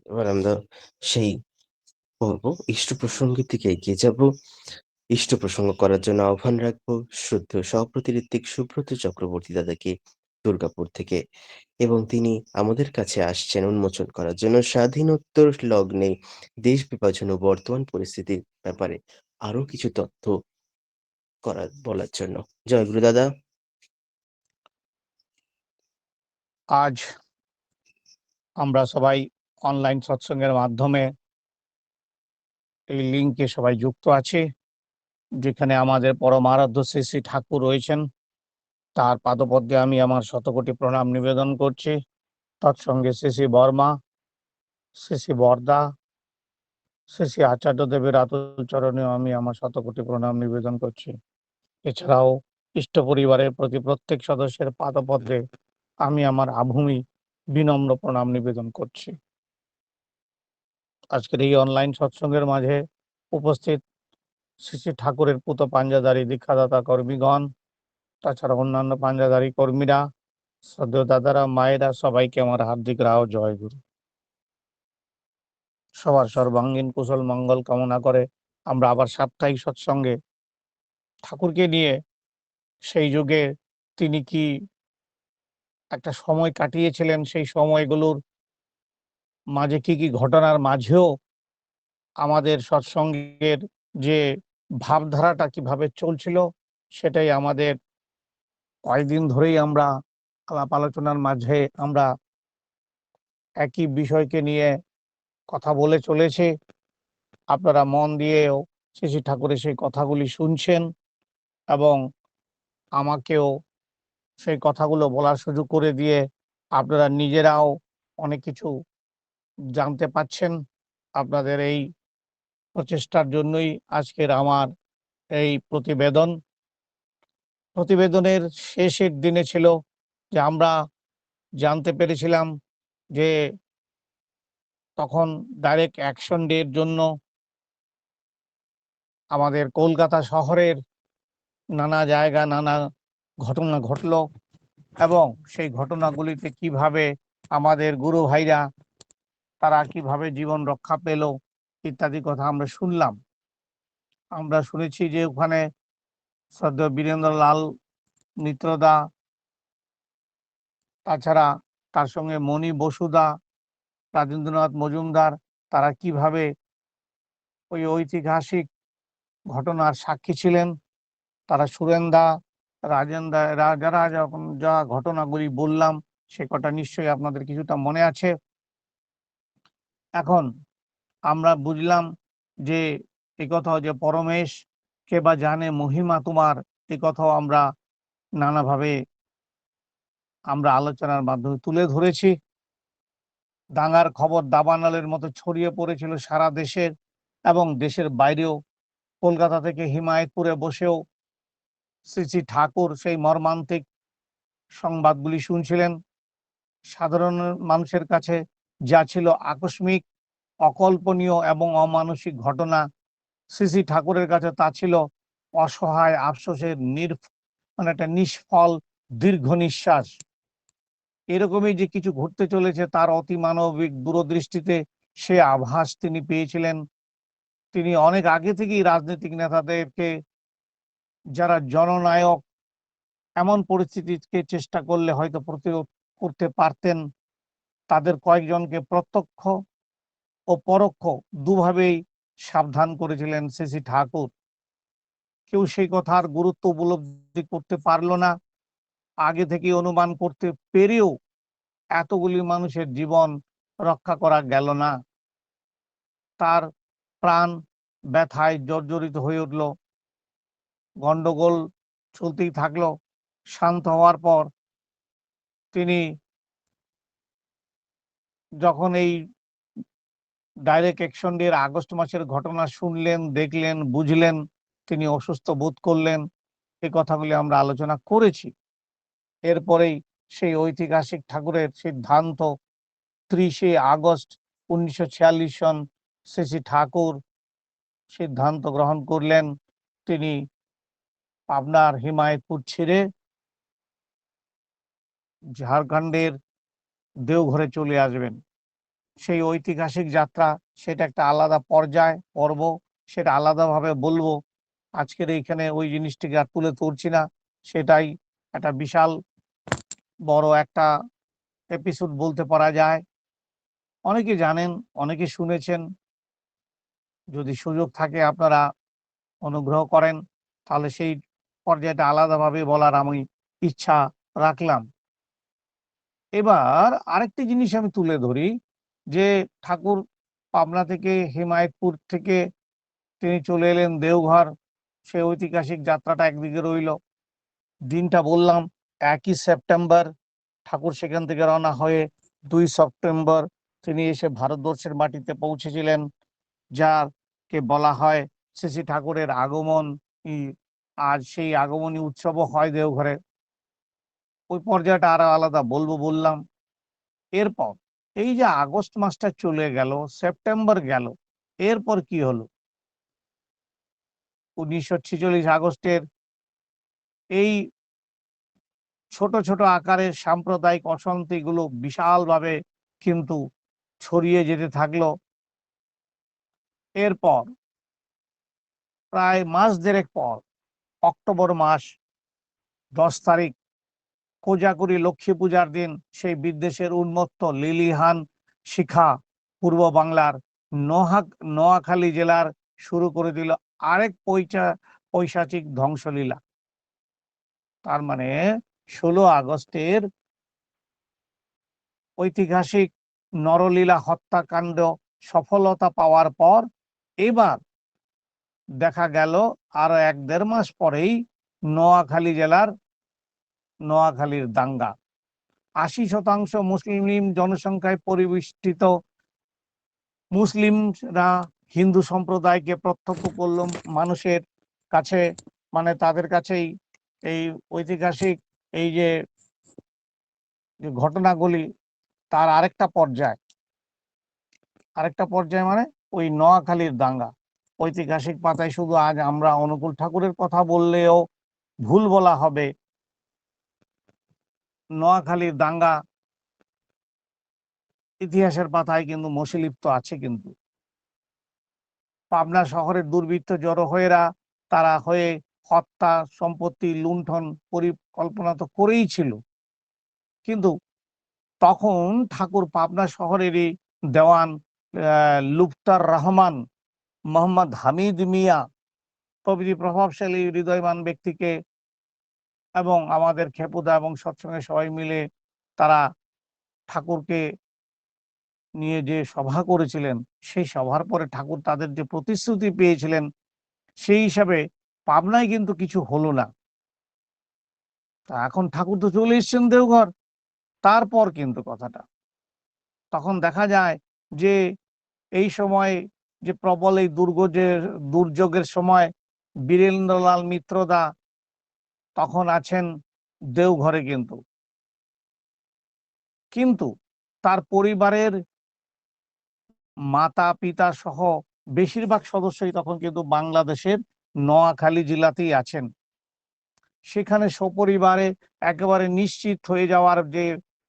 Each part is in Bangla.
এবার আমরা সেই পর্ব ইষ্ট প্রসঙ্গের দিকে এগিয়ে যাব। ইষ্ট প্রসঙ্গ করার জন্য আহ্বান রাখবো শ্রদ্ধেয় সহপ্রতি ঋত্বিক সুব্রত চক্রবর্তী দাদাকে দুর্গাপুর থেকে, এবং তিনি আমাদের কাছে আসছেন উন্মোচন করার জন্য স্বাধীনোত্তর লগ্নে দেশ বিভাজন ও বর্তমান পরিস্থিতির ব্যাপারে আরো কিছু তথ্য বলার জন্য। জয় গুরু দাদা। আজ আমরা সবাই অনলাইন সৎসঙ্গের মাধ্যমে এই লিঙ্কে সবাই যুক্ত আছি, যেখানে আমাদের পরম আরাধ্য শ্রী শ্রী ঠাকুর রয়েছেন। তার পাদপদ্মে আমি আমার শতকোটি প্রণাম নিবেদন করছি। তৎসঙ্গে শ্রী শ্রী বর্মা, শ্রী শ্রী বরদা, শ্রী শ্রী আচার্য দেবের আতুল চরণেও আমি আমার শতকোটি প্রণাম নিবেদন করছি। এছাড়াও ইষ্ট পরিবারের প্রতি প্রত্যেক সদস্যের পাদপদ্মে আমি আমার আভূমি বিনম্র প্রণাম নিবেদন করছি। আজকের এই অনলাইন সৎসঙ্গের মাঝে উপস্থিত শ্রী শ্রী ঠাকুরের পুত পাঞ্জাদারী দীক্ষাদাতা কর্মীগণ, তাছাড়া অন্যান্য পাঞ্জাদারী কর্মীরা, শ্রদ্ধেয় দাদারা, মায়েরা, সবাইকে আমার হার্দিক রাও জয় গুরু। সবার সর্বাঙ্গীন কুশল মঙ্গল কামনা করে আমরা আবার সাপ্তাহিক সৎসঙ্গে ঠাকুরকে নিয়ে সেই যুগে তিনি কি একটা সময় কাটিয়েছিলেন, সেই সময়গুলোর মাঝে কি কি ঘটনার মাঝেও আমাদের সৎসঙ্গের যে ভাবধারাটা কিভাবে চলছিল, সেটাই আমাদের কয়েকদিন ধরেই আমরা আলাপ আলোচনার মাঝে আমরা একই বিষয়কে নিয়ে কথা বলে চলেছি। আপনারা মন দিয়েও শ্রী শ্রী ঠাকুরের সেই কথাগুলি শুনছেন এবং আমাকেও সেই কথাগুলো বলার সুযোগ করে দিয়ে আপনারা নিজেরাও অনেক কিছু জানতে পাচ্ছেন। আপনাদের এই প্রচেষ্টার জন্যই আজকের আমার এই প্রতিবেদনের শেষের দিনে ছিল যে আমরা জানতে পেরেছিলাম যে তখন ডাইরেক্ট অ্যাকশন ডের জন্য আমাদের কলকাতা শহরের নানা জায়গা নানা ঘটনা ঘটল, এবং সেই ঘটনাগুলিতে কিভাবে আমাদের গুরু ভাইরা তারা কিভাবে জীবন রক্ষা পেল ইত্যাদি কথা আমরা শুনলাম। আমরা শুনেছি যে ওখানে শ্রদ্ধেয় বীরেন্দ্রলাল মিত্রদা, তাছাড়া তার সঙ্গে মণি বসুদা, রাজেন্দ্রনাথ মজুমদার, তারা কিভাবে ওই ঐতিহাসিক ঘটনার সাক্ষী ছিলেন। তারা সুরেন্দা, রাজেন্দা, যারা যখন যা ঘটনাগুলি বললাম সে কটা নিশ্চয়ই আপনাদের কিছুটা মনে আছে। এখন আমরা বুঝলাম যে এই কথাও যে পরমেশ কে বা জানে মহিমা তোমার, এই কথাও আমরা নানাভাবে আমরা আলোচনার মাধ্যমে তুলে ধরেছি। দাঙ্গার খবর দাবানলের মতো ছড়িয়ে পড়েছিল সারা দেশের এবং দেশের বাইরেও। কলকাতা থেকে হিমায়তপুরে বসেও শ্রী শ্রী ঠাকুর সেই মর্মান্তিক সংবাদগুলি শুনছিলেন। সাধারণ মানুষের কাছে যা ছিল আকস্মিক, অকল্পনীয় এবং অমানসিক ঘটনা, শ্রী শ্রী ঠাকুরের কাছে তা ছিল অসহায় আফসোসের মানে একটা নিষ্ফল দীর্ঘ নিঃশ্বাস। এরকমই যে কিছু ঘটতে চলেছে তার অতি মানবিক দূরদৃষ্টিতে সে আভাস তিনি পেয়েছিলেন। তিনি অনেক আগে থেকেই রাজনৈতিক নেতাদেরকে, যারা জননায়ক, এমন পরিস্থিতিকে চেষ্টা করলে হয়তো প্রতিরোধ করতে পারতেন, তাদের কয়েকজনকে প্রত্যক্ষ ও পরোক্ষ দুভাবেই সাবধান করেছিলেন শ্রী শ্রী ঠাকুর। কেউ সেই কথার গুরুত্ব উপলব্ধি করতে পারল না। আগে থেকে অনুমান করতে পেরেও এতগুলি মানুষের জীবন রক্ষা করা গেল না। তার প্রাণ ব্যথায় জর্জরিত হয়ে উঠল। গন্ডগোল চলতেই থাকলো। শান্ত হওয়ার পর তিনি যখন এই ডাইরেক্ট অ্যাকশন ডের আগস্ট মাসের ঘটনা শুনলেন, দেখলেন, বুঝলেন, তিনি অসুস্থ বোধ করলেন। এই কথাগুলি আমরা আলোচনা করেছি। এরপরেই সেই ঐতিহাসিক ঠাকুরের সিদ্ধান্ত, 30শে আগস্ট 1946 সন শ্রী শ্রী ঠাকুর সিদ্ধান্ত গ্রহণ করলেন তিনি পাবনার হিমায়তপুর ছেড়ে ঝাড়খণ্ডের দেওঘরে চলে আসবেন। সেই ঐতিহাসিক যাত্রা, সেটা একটা আলাদা পর্যায় পর্ব, সেটা আলাদাভাবে বলবো। আজকের এইখানে ওই জিনিসটিকে আর তুলে ধরছি না, সেটাই একটা বিশাল বড় একটা এপিসোড বলতে পারা যায়। অনেকে জানেন, অনেকে শুনেছেন। যদি সুযোগ থাকে আপনারা অনুগ্রহ করেন, তাহলে সেই পর্যায়টা আলাদাভাবে বলার আমি ইচ্ছা রাখলাম। এবার আরেকটি জিনিস আমি তুলে ধরি যে ঠাকুর পাবনা থেকে, হিমায়তপুর থেকে তিনি চলে এলেন দেওঘর। সেই ঐতিহাসিক যাত্রাটা একদিকে রইল। দিনটা বললাম 1 সেপ্টেম্বর। ঠাকুর সেখান থেকে রওনা হয়ে 2 সেপ্টেম্বর তিনি এসে ভারতবর্ষের মাটিতে পৌঁছেছিলেন, যাকে বলা হয় শ্রী শ্রী ঠাকুরের আগমন। আজ সেই আগমনী উৎসবও হয় দেওঘরে। ওই পর্যায়টা আরো আলাদা বলবো বললাম। এরপর এই যে আগস্ট মাসটা চলে গেল, সেপ্টেম্বর গেল, এরপর কি হলো? 1946 আগস্টের এই ছোট ছোট আকারের সাম্প্রদায়িক অশান্তিগুলো বিশালভাবে কিন্তু ছড়িয়ে যেতে থাকলো। এরপর প্রায় মাস দেড়েক পর, অক্টোবর মাস 10 তারিখ, কোজাগরী লক্ষ্মী পূজার দিন, সেই বিদ্বেষের উন্মত্ত লিলিহান শিখা পূর্ব বাংলার নোয়াখালী জেলার শুরু করে দিল আরেক পৈশাচিক ধ্বংসলীলা। তার মানে 16 আগস্টের ঐতিহাসিক নরলীলা হত্যাকাণ্ড সফলতা পাওয়ার পর এবার দেখা গেল আরো 1-1.5 মাস পরেই নোয়াখালী জেলার নোয়াখালীর দাঙ্গা। 80% মুসলিম জনসংখ্যায় পরিবেষ্টিত মুসলিমরা হিন্দু সম্প্রদায়কে প্রত্যক্ষ করল মানুষের কাছে, মানে তাদের কাছেই এই ঐতিহাসিক এই যে ঘটনাগুলি তার আরেকটা পর্যায় মানে ওই নোয়াখালীর দাঙ্গা। ঐতিহাসিক পাতায় শুধু আজ আমরা অনুকূল ঠাকুরের কথা বললেও ভুল বলা হবে। নোয়াখালীর দাঙ্গা ইতিহাসের পাতায় কিন্তু মশীলিপ্ত আছে। কিন্তু পাবনা শহরের দুর্বৃত্ত জড়ো তারা হয়ে হত্যা, সম্পত্তি লুণ্ঠন পরিকল্পনা তো করেই ছিল। কিন্তু তখন ঠাকুর পাবনা শহরেরই দেওয়ান লুফতার রহমান, মোহাম্মদ হামিদ মিয়া প্রভৃতি প্রভাবশালী হৃদয়বান ব্যক্তিকে এবং আমাদের খেপুদা এবং সৎসঙ্গে সবাই মিলে তারা ঠাকুরকে নিয়ে যে সভা করেছিলেন, সেই সভার পরে ঠাকুর তাদের যে প্রতিশ্রুতি পেয়েছিলেন, সেই হিসাবে পাবনায় কিন্তু কিছু হলো না। তা এখন ঠাকুর তো চলে এসছেন দেওঘর। তারপর কিন্তু কথাটা তখন দেখা যায় যে এই সময় যে প্রবল এই দুর্যোগের সময় বীরেন্দ্রলাল মিত্রদা তখন আছেন দেওঘরে। কিন্তু তার পরিবারের মাতা পিতা সহ বেশিরভাগ সদস্যই তখন কিন্তু বাংলাদেশের নোয়াখালী জেলাতেই আছেন। সেখানে সপরিবারে একেবারে নিশ্চিত হয়ে যাওয়ার যে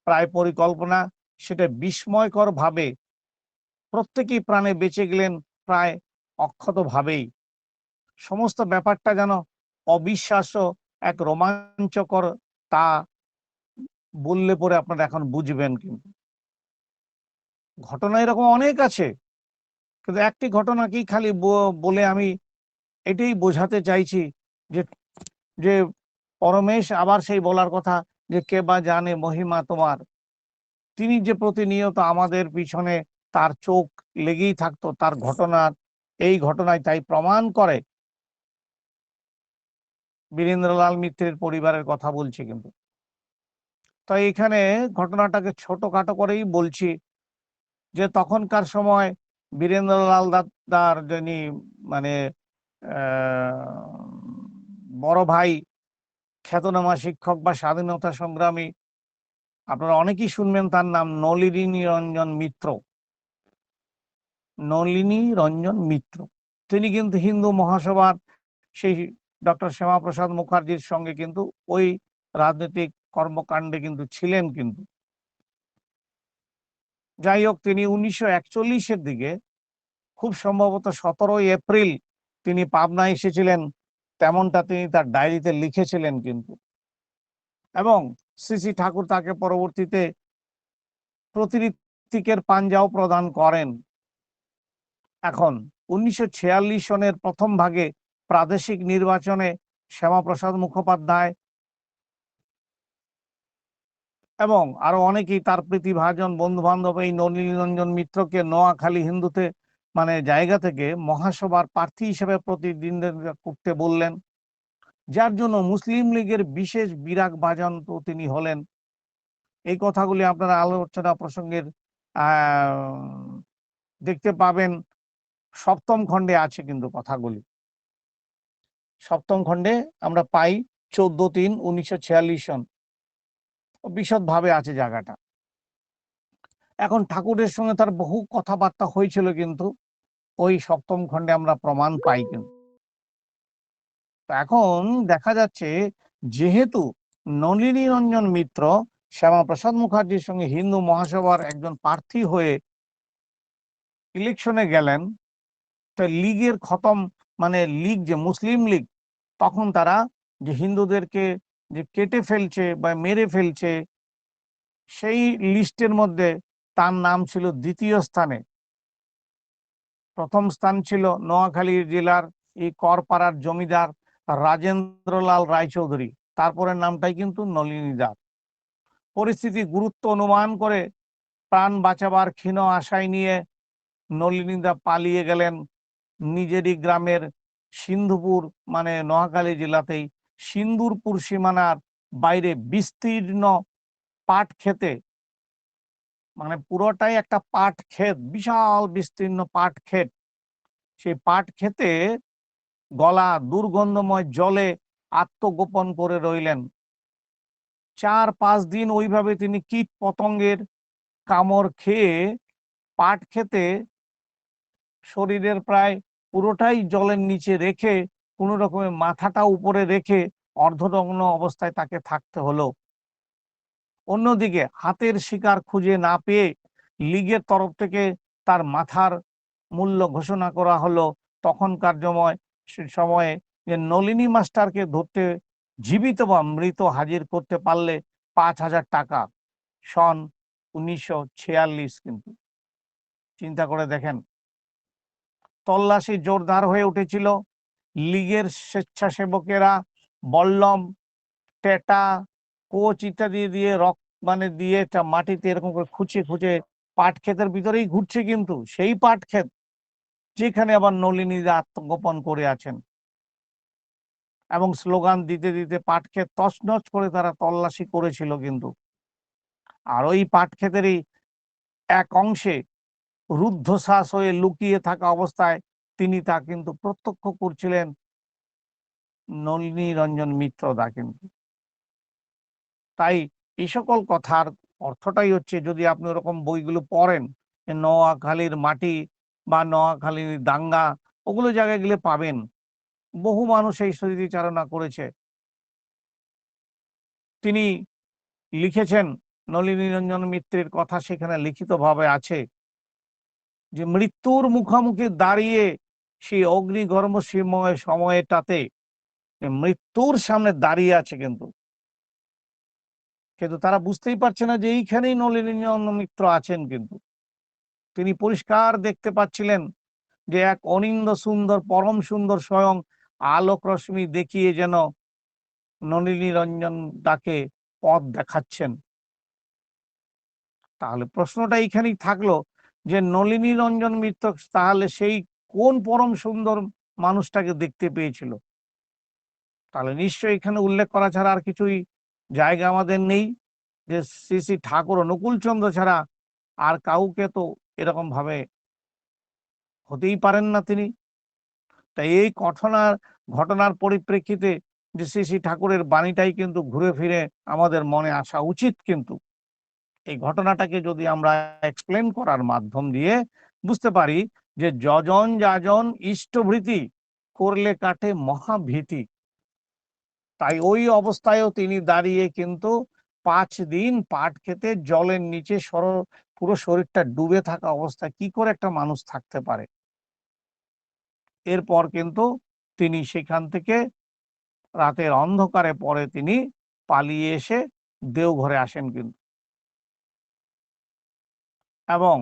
প্রায় পরিকল্পনা, সেটা বিস্ময়কর ভাবে প্রত্যেকেই প্রাণে বেঁচে গেলেন প্রায় অক্ষত ভাবেই। সমস্ত ব্যাপারটা যেন অবিশ্বাস্য, এক রোমাঞ্চকর, তা বললে পরে আপনারা এখন বুঝবেন। কিন্তু ঘটনা এরকম অনেক আছে, কিন্তু একটি ঘটনাকেই খালি বলে আমি এটাই বোঝাতে চাইছি যে যে পরমেশ আবার সেই বলার কথা যে কে বা জানে মহিমা তোমার। তিনি যে প্রতিনিয়ত আমাদের পিছনে তার চোখ লেগেই থাকতো, তার এই ঘটনায় তাই প্রমাণ করে। বীরেন্দ্রলাল মিত্রের পরিবারের কথা বলছি। কিন্তু তাই এখানে ঘটনাটাকে ছোটখাটো করেই বলছি যে তখনকার সময় বীরেন্দ্রলাল দাদার যিনি মানে বড় ভাই, খ্যাতনামা শিক্ষক বা স্বাধীনতা সংগ্রামী, আপনারা অনেকেই শুনবেন তার নাম, নলিনী রঞ্জন মিত্র। তিনি কিন্তু হিন্দু মহাসভার সেই ডক্টর শ্যামাপ্রসাদ মুখার্জির সঙ্গে কিন্তু ওই রাজনৈতিক কর্মকাণ্ডে কিন্তু ছিলেন। কিন্তু যাই হোক, তিনি 1941-এর দিকে, খুব সম্ভবত 17ই এপ্রিল তিনি পাবনা এসেছিলেন, তেমনটা তিনি তার ডায়েরিতে লিখেছিলেন কিন্তু। এবং শ্রী শ্রী ঠাকুর তাকে পরবর্তীতে প্রতিঋত্বিকের পাঞ্জাও প্রদান করেন। এখন 1946 সনের প্রথম ভাগে প্রাদেশিক নির্বাচনে শ্যামাপ্রসাদ মুখোপাধ্যায় এবং আরো অনেকেই তার প্রীতিভাজন বন্ধু বান্ধব এই নলিনীরঞ্জন মিত্রকে নোয়াখালী হিন্দুতে মানে জায়গা থেকে মহাসভার প্রার্থী হিসেবে প্রতিদ্বন্দ্বিতা করতে বললেন, যার জন্য মুসলিম লীগের বিশেষ বিরাগ বাজান্ত তিনি হলেন। এই কথাগুলি আপনারা আলোচনা প্রসঙ্গের দেখতে পাবেন, সপ্তম খণ্ডে আছে কিন্তু কথাগুলি। সপ্তম খণ্ডে আমরা পাই 14/3/1946 সন, বিশদভাবে আছে জায়গাটা। এখন ঠাকুরের সঙ্গে তার বহু কথাবার্তা হয়েছিল কিন্তু ওই সপ্তম খণ্ডে আমরা প্রমাণ পাই কিন্তু। এখন দেখা যাচ্ছে যেহেতু নলিনীরঞ্জন মিত্র শ্যামাপ্রসাদ মুখার্জির সঙ্গে হিন্দু মহাসভার একজন প্রার্থী হয়ে ইলেকশনে গেলেন, তো লীগের খতম মানে লীগ যে মুসলিম লীগ, তখন তারা যে হিন্দুদেরকে যে কেটে ফেলছে বা মেরে ফেলছে, সেই লিস্টের মধ্যে তার নাম ছিল দ্বিতীয় স্থানে। প্রথম স্থান ছিল নোয়াখালী জেলার এই করপাড়ার জমিদার রাজেন্দ্রলাল রায়চৌধুরী, তারপরের নামটাই কিন্তু নলিনী দাস। পরিস্থিতি গুরুত্ব অনুমান করে প্রাণ বাঁচাবার ক্ষীণ আশায় নিয়ে নলিনী দা পালিয়ে গেলেন নিজেরই গ্রামের সিন্ধুপুর মানে নোয়াখালী জেলাতেই সিন্দুরপুর সীমানার বাইরে বিস্তীর্ণ পাট খেতে, মানে পুরোটাই একটা পাট ক্ষেত, বিশাল বিস্তীর্ণ পাট ক্ষেত। সেই পাট খেতে গলা দুর্গন্ধময় জলে আত্মগোপন করে রইলেন। 4-5 দিন ওইভাবে তিনি কীট পতঙ্গের কামড় খেয়ে পাট খেতে শরীরের প্রায় পুরোটাই জলের নিচে রেখে, কোনো রকমে মাথাটা উপরে রেখে অর্ধনগ্ন অবস্থায় তাকে থাকতে হলো। অন্যদিকে হাতের শিকার খুঁজে না পেয়ে লীগের তরফ থেকে তার মাথার মূল্য ঘোষণা করা হলো তখনকার সময়ে যে নলিনী মাস্টারকে ধরতে জীবিত বা মৃত হাজির করতে পারলে 5,000 টাকা। সন 1946 কিন্তু চিন্তা করে দেখেন। তল্লাশি জোরদার হয়ে উঠেছিল। লীগের স্বেচ্ছাসেবকেরা বল্লম, টেটা, কোচ ইত্যাদি দিয়ে মানে দিয়ে মাটিতে এরকম করে খুঁচে খুঁচে পাট ক্ষেতের ভিতরেই ঘুরছে, কিন্তু সেই পাট ক্ষেত যেখানে আবার নলিনী আত্মগোপন করে আছেন, এবং স্লোগান দিতে দিতে পাট ক্ষেত তছনছ করে তারা তল্লাশি করেছিল কিন্তু। আর ওই পাট ক্ষেতেরই এক অংশে রুদ্ধশ্বাস হয়ে লুকিয়ে থাকা অবস্থায় তিনি তা কিন্তু প্রত্যক্ষ করছিলেন নলিনীরঞ্জন মিত্র দা কিন্তু। তাই এই সকল কথার অর্থটাই হচ্ছে, যদি আপনি ওরকম বইগুলো পড়েন, নোয়াখালীর মাটি বা নোয়াখালীর দাঙ্গা, ওগুলো জায়গায় গেলে পাবেন। বহু মানুষ এই স্মৃতিচারণা করেছে। তিনি লিখেছেন, নলিনীরঞ্জন মিত্রের কথা সেখানে লিখিতভাবে আছে যে মৃত্যুর মুখোমুখি দাঁড়িয়ে সেই অগ্নিগর্ভ সময়টাতে মৃত্যুর সামনে দাঁড়িয়ে আছে কিন্তু কিন্তু তারা বুঝতেই পারছে না যে এইখানেই নলিনীরঞ্জন মিত্র আছেন। কিন্তু তিনি পরিষ্কার দেখতে পাচ্ছিলেন যে এক অনিন্দ সুন্দর পরম সুন্দর স্বয়ং আলোক রশ্মি দেখিয়ে যেন নলিনীরঞ্জন তাকে পথ দেখাচ্ছেন। তাহলে প্রশ্নটা এইখানেই থাকলো যে নলিনীরঞ্জন মিত্র তাহলে সেই কোন পরম সুন্দর মানুষটাকে দেখতে পেয়েছিল? তাহলে নিশ্চয়ই এখানে উল্লেখ করা ছাড়া আর কিছুই জায়গা আমাদের নেই যে শ্রী শ্রী ঠাকুর অনুকূলচন্দ্র ছাড়া আর কাউকে তো এরকম ভাবে হতেই পারেন না তিনি। তাই এই ঘটনার পরিপ্রেক্ষিতে যে শ্রী শ্রী ঠাকুরের বাণীটাই কিন্তু ঘুরে ফিরে আমাদের মনে আসা উচিত। কিন্তু এই ঘটনাটাকে যদি আমরা এক্সপ্লেন করার মাধ্যম দিয়ে বুঝতে পারি যে যজন যাজন ইষ্টভৃতি করলে কাটে মহাভীতি। তাই ওই অবস্থায়ও তিনি দাঁড়িয়ে কিন্তু 5 দিন পাট খেতে জলের নিচে পুরো শরীরটা ডুবে থাকা অবস্থায় কি করে একটা মানুষ থাকতে পারে। এরপর কিন্তু তিনি সেখান থেকে রাতের অন্ধকারে পরে তিনি পালিয়ে এসে দেওঘরে আসেন কিন্তু, এবং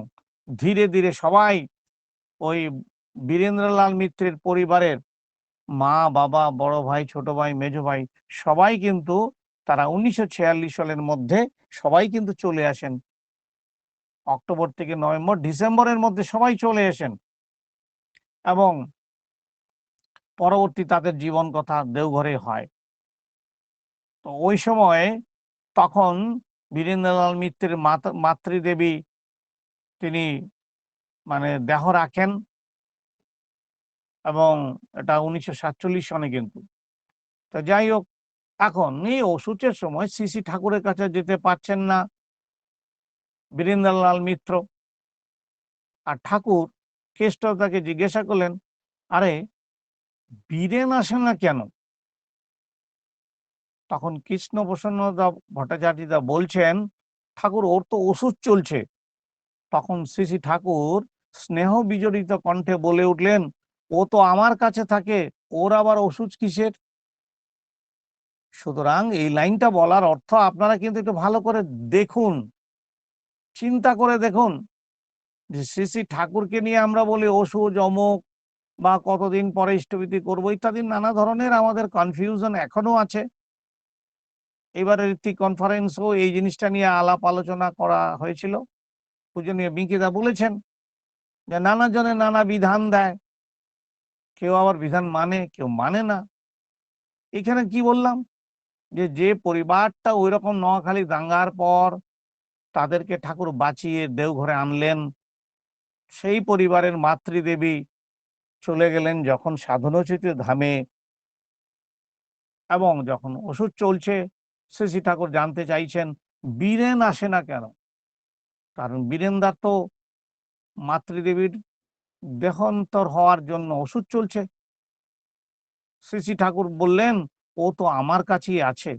ধীরে ধীরে সবাই ওই বীরেন্দ্রলাল মিত্রের পরিবারের মা, বাবা, বড় ভাই, ছোট ভাই, মেজো ভাই সবাই কিন্তু তারা 1946 সালের মধ্যে সবাই কিন্তু চলে আসেন। অক্টোবর থেকে নভেম্বর, ডিসেম্বরের মধ্যে সবাই চলে আসেন, এবং পরবর্তী তাদের জীবন কথা দেওঘরে হয়। তো ওই সময়ে তখন বীরেন্দ্রলাল মিত্রের মাতৃদেবী তিনি মানে দেহ রাখেন, এবং এটা 1947 সনে কিন্তু। তো যাই হোক, এখন এই অসুচের সময় শ্রী ঠাকুরের কাছে যেতে পারছেন না বীরেন্দ্রলাল মিত্র। আর ঠাকুর কেষ্টতাকে জিজ্ঞাসা করলেন, আরে বীরেন আসে না কেন? তখন কৃষ্ণপ্রসন্ন ভট্টাচার্যদা বলছেন, ঠাকুর ওর তো ওষুধ চলছে। তখন শ্রী ঠাকুর স্নেহ বিজড়িত কণ্ঠে বলে উঠলেন, ও তো আমার কাছে থাকে, ওর আবার ওষুধ কিসের? সুতরাং এই লাইনটা বলার অর্থ আপনারা কিন্তু একটু ভালো করে দেখুন, চিন্তা করে দেখুন, যে শ্রী ঠাকুরকে নিয়ে আমরা বলি ওষুধ অমুক, বা কতদিন পরে ইষ্টভীতি করবো ইত্যাদি নানা ধরনের আমাদের কনফিউশন এখনো আছে। এবারে ঋত্বিক কনফারেন্সও এই জিনিসটা নিয়ে আলাপ আলোচনা করা হয়েছিল। পূজনীয় বিঙ্কিদা বলেছেন যে নানা জনে নানা বিধান দেয়, কেউ আবার বিধান মানে, কেউ মানে না। এখানে কি বললাম, যে যে পরিবারটা ওই রকম নোয়াখালী দাঙ্গার পর তাদেরকে ঠাকুর বাঁচিয়ে দেওঘরে আনলেন, সেই পরিবারের মাতৃদেবী চলে গেলেন যখন সাধনোচিত ধামে, এবং যখন ওষুধ চলছে, শ্রী ঠাকুর জানতে চাইছেন বীরেন আসে না কেন? কারণ বীরেনদার তো মাতৃদেবীর দেহান্তর হওয়ার জন্য ওষুধ চলছে। শ্রী ঠাকুর বললেন, ও তো আমার কাছেই আছে,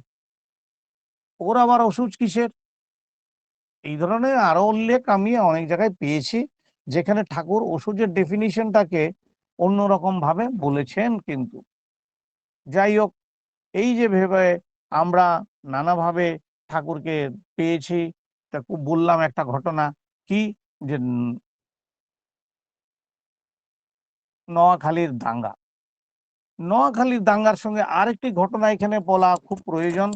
ওর আবার ওষুধ কিসের? এই ধরনের আরো উল্লেখ আমি অনেক জায়গায় পেয়েছি, যেখানে ঠাকুর ওষুধের ডেফিনিশনটাকে অন্যরকম ভাবে বলেছেন কিন্তু। যাই হোক, এই যে ভেবে আমরা নানাভাবে ঠাকুরকে পেয়েছি, তা খুব বললাম একটা ঘটনা কি, যে নোয়াখালীর দাঙ্গা, নোয়াখালীর দাঙ্গার সঙ্গে আরেকটি ঘটনা এখানে বলা খুব প্রয়োজন।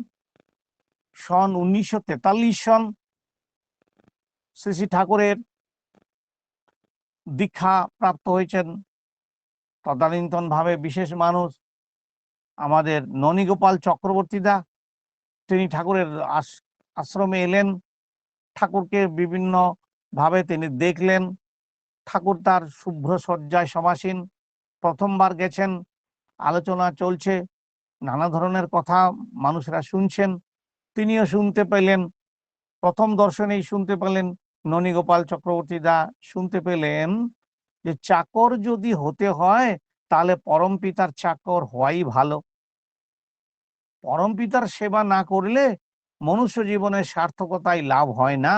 সন 1943 সন, শ্রী ঠাকুরের দীক্ষা প্রাপ্ত হয়েছেন তদানীন্তন ভাবে বিশেষ মানুষ আমাদের ননীগোপাল চক্রবর্তীদা। তিনি ঠাকুরের আশ্রমে এলেন, ঠাকুরকে বিভিন্ন ভাবে তিনি দেখলেন। ঠাকুর তার শুভ্র সজ্জায় সমাসীন, প্রথমবার গেছেন, আলোচনা চলছে, নানা ধরনের কথা মানুষরা শুনছেন, তিনিও শুনতে পেলেন। প্রথম দর্শনেই শুনতে পেলেন, ননীগোপাল চক্রবর্তী দা শুনতে পেলেন যে চাকর যদি হতে হয় তাহলে পরম পিতার চাকর হওয়াই ভালো। পরম পিতার সেবা না করলে মনুষ্য জীবনের সার্থকতায় লাভ হয় না।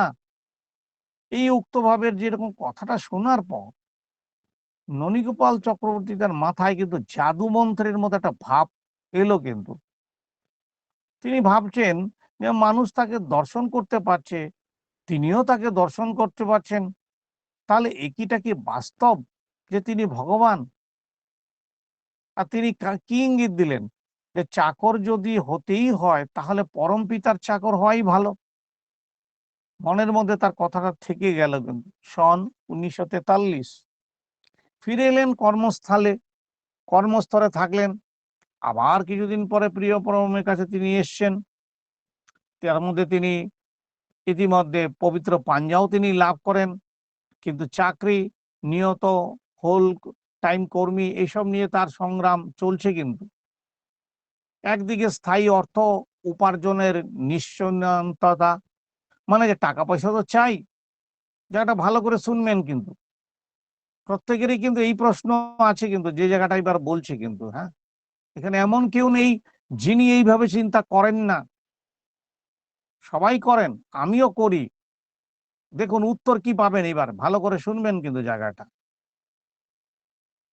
এই উক্ত ভাবের যেরকম কথাটা শোনার পর ননীগোপাল চক্রবর্তী তার মাথায় কিন্তু জাদু মন্ত্রের মতো একটা ভাব এলো কিন্তু। তিনি ভাবছেন যে মানুষ তাকে দর্শন করতে পারছে, তিনিও তাকে দর্শন করতে পারছেন, তাহলে একিটা কি বাস্তব যে তিনি ভগবান? আর তিনি কি ইঙ্গিত দিলেন, যে চাকর যদি হতেই হয় তাহলে পরম পিতার চাকর হওয়াই ভালো। মনের মধ্যে তার কথাটা থেকে গেল কিন্তু। সন 1943 ফিরে এলেন কর্মস্থলে, কর্মস্থলে থাকলেন। আবার কিছুদিন পরে প্রিয় পরমের কাছে তিনি এসছেন। তার মধ্যে তিনি ইতিমধ্যে পবিত্র পাঞ্জাও তিনি লাভ করেন, কিন্তু চাকরি, নিয়ত হোল টাইম কর্মী, এইসব নিয়ে তার সংগ্রাম চলছে কিন্তু। একদিকে স্থায়ী অর্থ উপার্জনের নিশ্চয়তা, মানে যে টাকা পয়সা তো চাই, জায়গাটা ভালো করে শুনবেন কিন্তু, প্রত্যেকেরই কিন্তু এই প্রশ্ন আছে কিন্তু, যে জায়গাটা এবার বলছে কিন্তু। হ্যাঁ, এখানে এমন কেউ নেই যিনি এইভাবে চিন্তা করেন না, সবাই করেন, আমিও করি, দেখুন উত্তর কি পাবেন, এবার ভালো করে শুনবেন কিন্তু জায়গাটা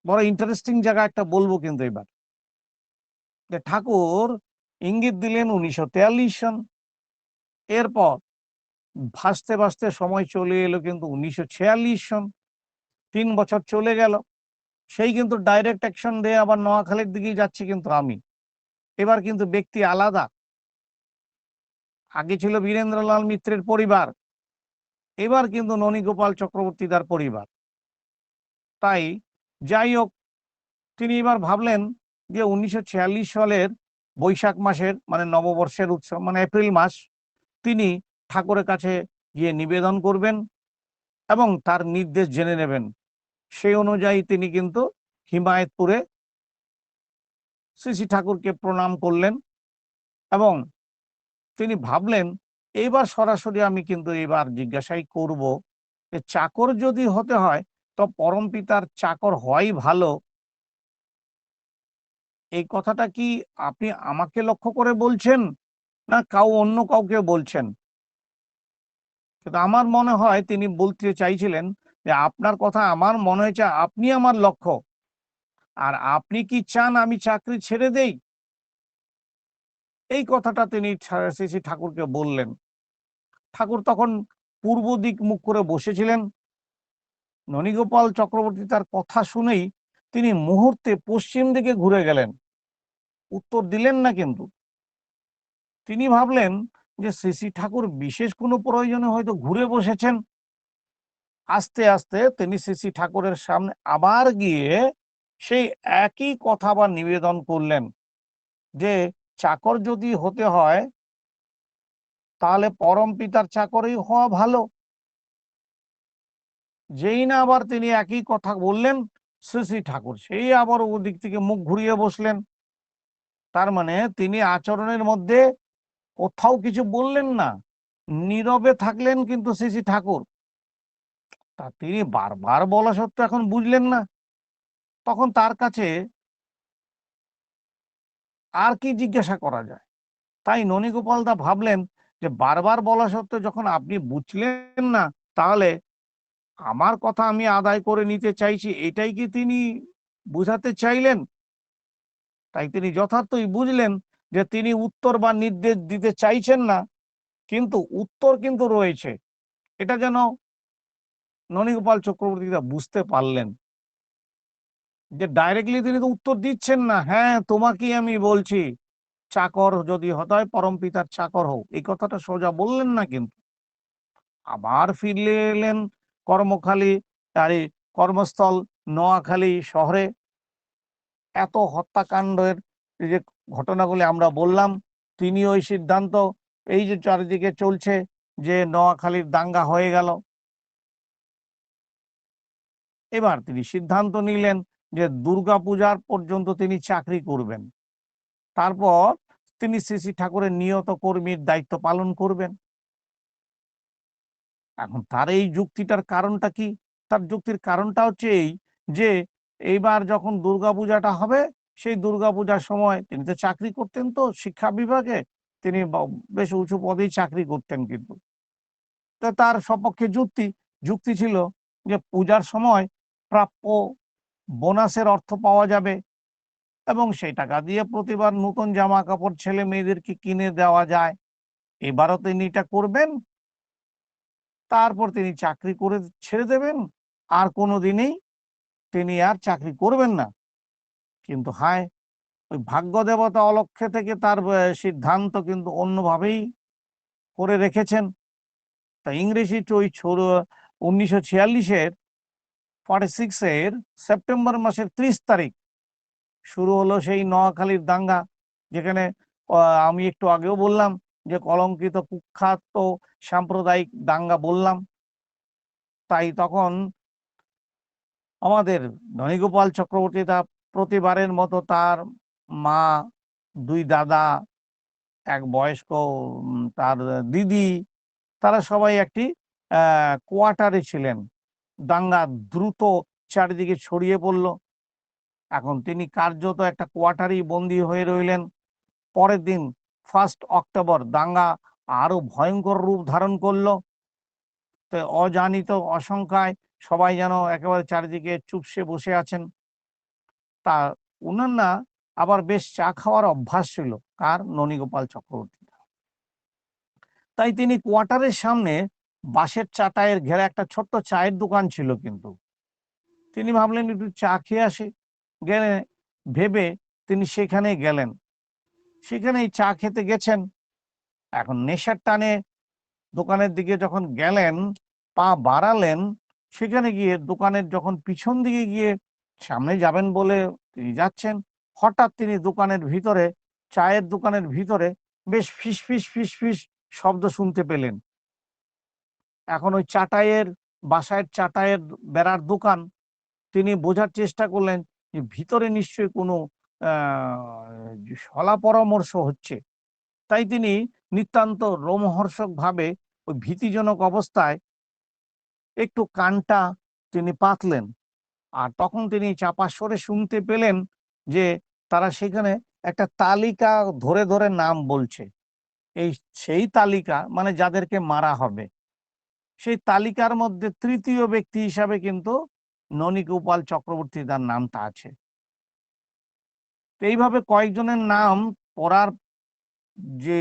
বড় ইন্টারেস্টিং জায়গা একটা বলবো কিন্তু এবার, যে ঠাকুর ইঙ্গিত দিলেন 1943 সন, এরপর ভাসতে ভাসতে সময় চলে এলো কিন্তু 1946 সন, 3 বছর চলে গেল। সেই কিন্তু ডাইরেক্ট অ্যাকশন দিয়ে আবার নোয়াখালীর দিকেই যাচ্ছি কিন্তু আমি। এবার কিন্তু ব্যক্তি আলাদা। আগে ছিল বীরেন্দ্রলাল মিত্রের পরিবার, এবার কিন্তু ননীগোপাল চক্রবর্তী তার পরিবার। তাই যাই হোক, তিনি এবার ভাবলেন যে 1946 সালের বৈশাখ মাসের মানে নববর্ষের উৎসব মানে এপ্রিল মাস, তিনি ঠাকুরের কাছে গিয়ে নিবেদন করবেন এবং তার নির্দেশ জেনে নেবেন। সেই অনুযায়ী তিনি কিন্তু হিমায়তপুরে শ্রী শ্রী ঠাকুরকে প্রণাম করলেন এবং তিনি ভাবলেন এইবার সরাসরি আমি কিন্তু এবার জিজ্ঞাসাই করব যে চাকর যদি হতে হয় তো পরম পিতার চাকর হওয়াই ভালো। এই কথাটা কি আপনি আমাকে লক্ষ্য করে বলছেন না অন্য কাউকে বলছেন? কিন্তু আমার মনে হয় তিনি বলতে চাইছিলেন যে আপনার কথা আমার মনে হয়েছে আপনি আমার লক্ষ্য, আর আপনি কি চান আমি চাকরি ছেড়ে দেই? এই কথাটা তিনি শ্রী শ্রী ঠাকুরকে বললেন। ঠাকুর তখন পূর্ব দিক মুখ করে বসেছিলেন। ননীগোপাল চক্রবর্তী তার কথা শুনেই তিনি মুহূর্তে পশ্চিম দিকে ঘুরে গেলেন, উত্তর দিলেন না কিন্তু। তিনি ভাবলেন যে শ্রী শ্রী ঠাকুর বিশেষ কোনো প্রয়োজনে হয়তো ঘুরে বসেছেন। আস্তে আস্তে তিনি শ্রী শ্রী ঠাকুরের সামনে আবার গিয়ে সেই একই কথা বা নিবেদন করলেন যে চাকর যদি হতে হয় তাহলে পরম পিতার চাকরই হওয়া ভালো। যেই না আবার তিনি একই কথা বললেন, শ্রী শ্রী ঠাকুর সেই আবার ওদিক থেকে মুখ ঘুরিয়ে বসলেন। তার মানে তিনি আচরণের মধ্যে কোথাও কিছু বললেন না, নীরবে থাকলেন কিন্তু শ্রী শ্রী ঠাকুর। তা তিনি বারবার বলা সত্ত্বেও এখন বুঝলেন না। তখন তার কাছে আর কি জিজ্ঞাসা করা যায়? তাই ননীগোপাল দা ভাবলেন যে বারবার বলা সত্ত্বেও যখন আপনি বুঝলেন না, তাহলে আমার কথা আমি আদায় করে নিতে চাইছি, এটাই কি তিনি বুঝাতে চাইলেন? তাই তিনি যথার্থই বুঝলেন যে তিনি উত্তর বা নির্দেশ দিতে চাইছেন না, কিন্তু উত্তর কিন্তু রয়েছে। এটা যেন ননীগোপাল চক্রবর্তী দা বুঝতে পারলেন যে ডাইরেক্টলি তিনি তো উত্তর দিচ্ছেন না, হ্যাঁ তোমাকেই আমি বলছি চাকর যদি হতে হয় পরম পিতার চাকর হোক, এই কথাটা সোজা বললেন না কিন্তু। আবার ফিরলে এলেন কর্মখালী, আরে কর্মস্থল নোয়াখালী শহরে। এত হত্যাকাণ্ডের এই যে ঘটনাগুলি আমরা বললাম, তিনি ওই সিদ্ধান্ত, এই যে চারিদিকে চলছে যে নোয়াখালীর দাঙ্গা হয়ে গেল, এবার তিনি সিদ্ধান্ত নিলেন যে দুর্গাপূজার পর্যন্ত তিনি চাকরি করবেন, তারপর তিনি শ্রী শ্রী ঠাকুরের নিয়ত কর্মীর দায়িত্ব পালন করবেন। এখন তার এই যুক্তিটার কারণটা কি? তার যুক্তির কারণটা হচ্ছে এই যে এইবার যখন দুর্গাপূজাটা হবে, সেই দুর্গাপূজার সময় তিনি তো চাকরি করতেন, তো শিক্ষা বিভাগে তিনি বেশ উঁচু পদেই চাকরি করতেন কিন্তু। তো তার সপক্ষে যুক্তি ছিল যে পূজার সময় প্রাপ্য বোনাসের অর্থ পাওয়া যাবে এবং সেই টাকা দিয়ে প্রতিবার নতুন জামা কাপড় ছেলে মেয়েদেরকে কিনে দেওয়া যায়। এবারও তিনি এটা করবেন, তারপর তিনি চাকরি করে ছেড়ে দেবেন, আর কোনোদিনই তিনি আর চাকরি করবেন না। কিন্তু হায়, ওই ভাগ্য দেবতা অলক্ষ্যে থেকে তার সিদ্ধান্ত কিন্তু অন্যভাবেই করে রেখেছেন। তা ইংরেজি ওই 1946-এর 46-এর সেপ্টেম্বর মাসের 30 তারিখ শুরু হলো সেই নোয়াখালীর দাঙ্গা, যেখানে আমি একটু আগেও বললাম যে কলঙ্কিত কুখ্যাত সাম্প্রদায়িক দাঙ্গা বললাম। তাই তখন আমাদের ননীগোপাল চক্রবর্তী তা প্রতিবারের মতো তার মা, 2 দাদা, এক বয়স্ক তার দিদি, তারা সবাই একটি কোয়ার্টারে ছিলেন। দাঙ্গা দ্রুত চারিদিকে ছড়িয়ে পড়ল। এখন তিনি কার্যত একটা কোয়ার্টারেই বন্দী হয়ে রইলেন। পরের দিন 1 অক্টোবর দাঙ্গা আরো ভয়ঙ্কর রূপ ধারণ করলো। তো অজানিত আশঙ্কায় সবাই যেন একেবারে চারিদিকে চুপসে বসে আছেন। তা উনার না আবার বেশ চা খাওয়ার অভ্যাস ছিল, কার? ননীগোপাল চক্রবর্তী। তাই তিনি কোয়ার্টারের সামনে বাঁশের চাটাইয়ের ঘেরা একটা ছোট্ট চায়ের দোকান ছিল কিন্তু। তিনি ভাবলেন একটু চা খেয়ে আসি, গেলে ভেবে তিনি সেখানে গেলেন। সেখানেই চা খেতে গেছেন। এখন নেশার টানে দোকানের দিকে যখন গেলেন, পা বাড়ালেন, সেখানে গিয়ে দোকানের যখন পিছন দিকে গিয়ে সামনে যাবেন বলে তিনি যাচ্ছেন, হঠাৎ তিনি দোকানের ভিতরে, চায়ের দোকানের ভিতরে বেশ ফিসফিস ফিসফিস শব্দ শুনতে পেলেন। এখন ওই চাটাইয়ের, বাসায়ের চাটাইয়ের বেড়ার দোকান, তিনি বোঝার চেষ্টা করলেন যে ভিতরে নিশ্চয়ই কোনো শলা পরামর্শ হচ্ছে। তাই তিনি নিতান্ত রোমহর্ষক ভাবে ওই ভীতিজনক অবস্থায় একটু কানটা তিনি পাতলেন। আর তখন তিনি চাপা স্বরে শুনতে পেলেন যে তারা সেখানে একটা তালিকা ধরে ধরে নাম বলছে। এই সেই তালিকা, মানে যাদেরকে মারা হবে, সেই তালিকার মধ্যে তৃতীয় ব্যক্তি হিসাবে কিন্তু ননীগোপাল চক্রবর্তী তার নামটা আছে। তো এইভাবে কয়েকজনের নাম পড়ার যে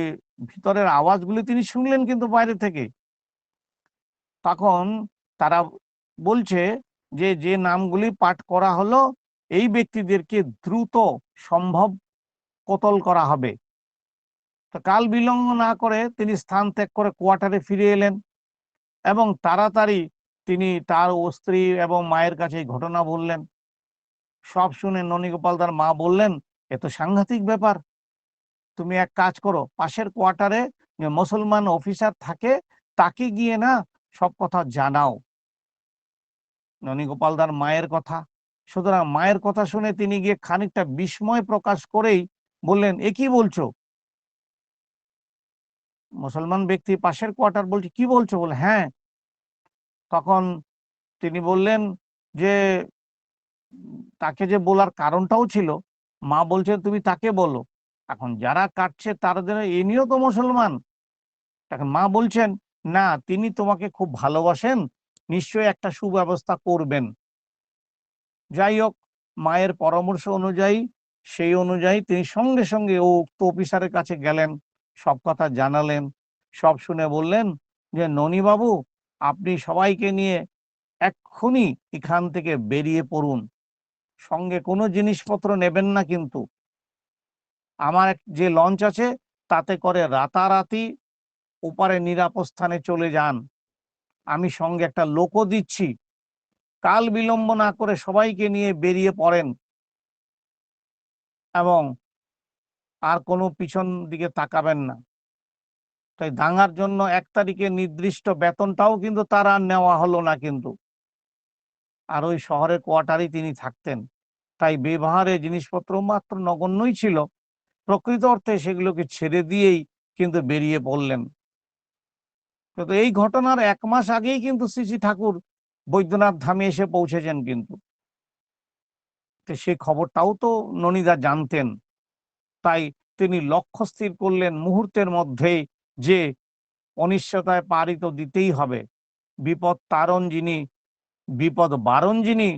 ভিতরের আওয়াজগুলি তিনি শুনলেন কিন্তু বাইরে থেকে। তখন তারা বলছে যে যে নামগুলি পাঠ করা হলো, এই ব্যক্তিদেরকে দ্রুত সম্ভব কতল করা হবে। তো কাল বিলম্ব না করে তিনি স্থান ত্যাগ করে কোয়ার্টারে ফিরে এলেন এবং তাড়াতাড়ি তিনি তার স্ত্রী এবং মায়ের কাছে এই ঘটনা বললেন। সব শুনে ননীগোপাল তার মা বললেন, এ তো সাংঘাতিক ব্যাপার। তুমি এক কাজ করো, পাশের কোয়ার্টারে যে মুসলমান অফিসার থাকে তাকে গিয়ে না সব কথা জানাও। ননীগোপাল তার মায়ের কথা, সুতরাং মায়ের কথা শুনে তিনি গিয়ে খানিকটা বিস্ময় প্রকাশ করেই বললেন, এ কি বলছো? মুসলমান ব্যক্তি পাশের কোয়ার্টার বলছে, কি বলছো? বলে, হ্যাঁ। তখন তিনি বললেন যে তাকে যে বলার কারণটাও ছিল, মা বলছেন তুমি তাকে বলো। এখন যারা কাটছে তারা যেন ইনিও তো মুসলমান। এখন মা বলছেন, না, তিনি তোমাকে খুব ভালোবাসেন, নিশ্চয়ই একটা সুব্যবস্থা করবেন। যাই হোক, মায়ের পরামর্শ অনুযায়ী, সেই অনুযায়ী তিনি সঙ্গে সঙ্গে ও উক্ত অফিসারের কাছে গেলেন, সব কথা জানালেন। সব শুনে বললেন যে ননীবাবু, আপনি সবাইকে নিয়ে এক্ষুনি এখান থেকে বেরিয়ে পড়ুন, সঙ্গে কোনো জিনিসপত্র নেবেন না কিন্তু। আমার যে লঞ্চ আছে তাতে করে রাতারাতি ওপারে নিরাপদ স্থানে চলে যান। আমি সঙ্গে একটা লোকও দিচ্ছি। কাল বিলম্ব না করে সবাইকে নিয়ে বেরিয়ে পড়েন এবং আর কোনো পিছন দিকে তাকাবেন না। তাই দাঙ্গার জন্য 1 তারিখে নির্দিষ্ট বেতনটাও কিন্তু তার আর নেওয়া হলো না কিন্তু। আর ওই শহরের কোয়ার্টারেই তিনি থাকতেন। তাই ব্যবহারে জিনিসপত্র মাত্র নগণ্যই ছিল। প্রকৃত অর্থে সেগুলোকে ছেড়ে দিয়েই কিন্তু বেরিয়ে পড়লেন। কিন্তু এই ঘটনার 1 মাস আগেই কিন্তু শ্রী শ্রী ঠাকুর বৈদ্যনাথ ধামে এসে পৌঁছেছেন কিন্তু। তো সেই খবরটাও তো ননীদা জানতেন। তাই তিনি লক্ষ্য স্থির করলেন মুহূর্তের মধ্যেই যে অনিশ্চয়তায় পাড়ি তো দিতেই হবে। বিপদ তারণ যিনি, বিপদ বারণ যিনি,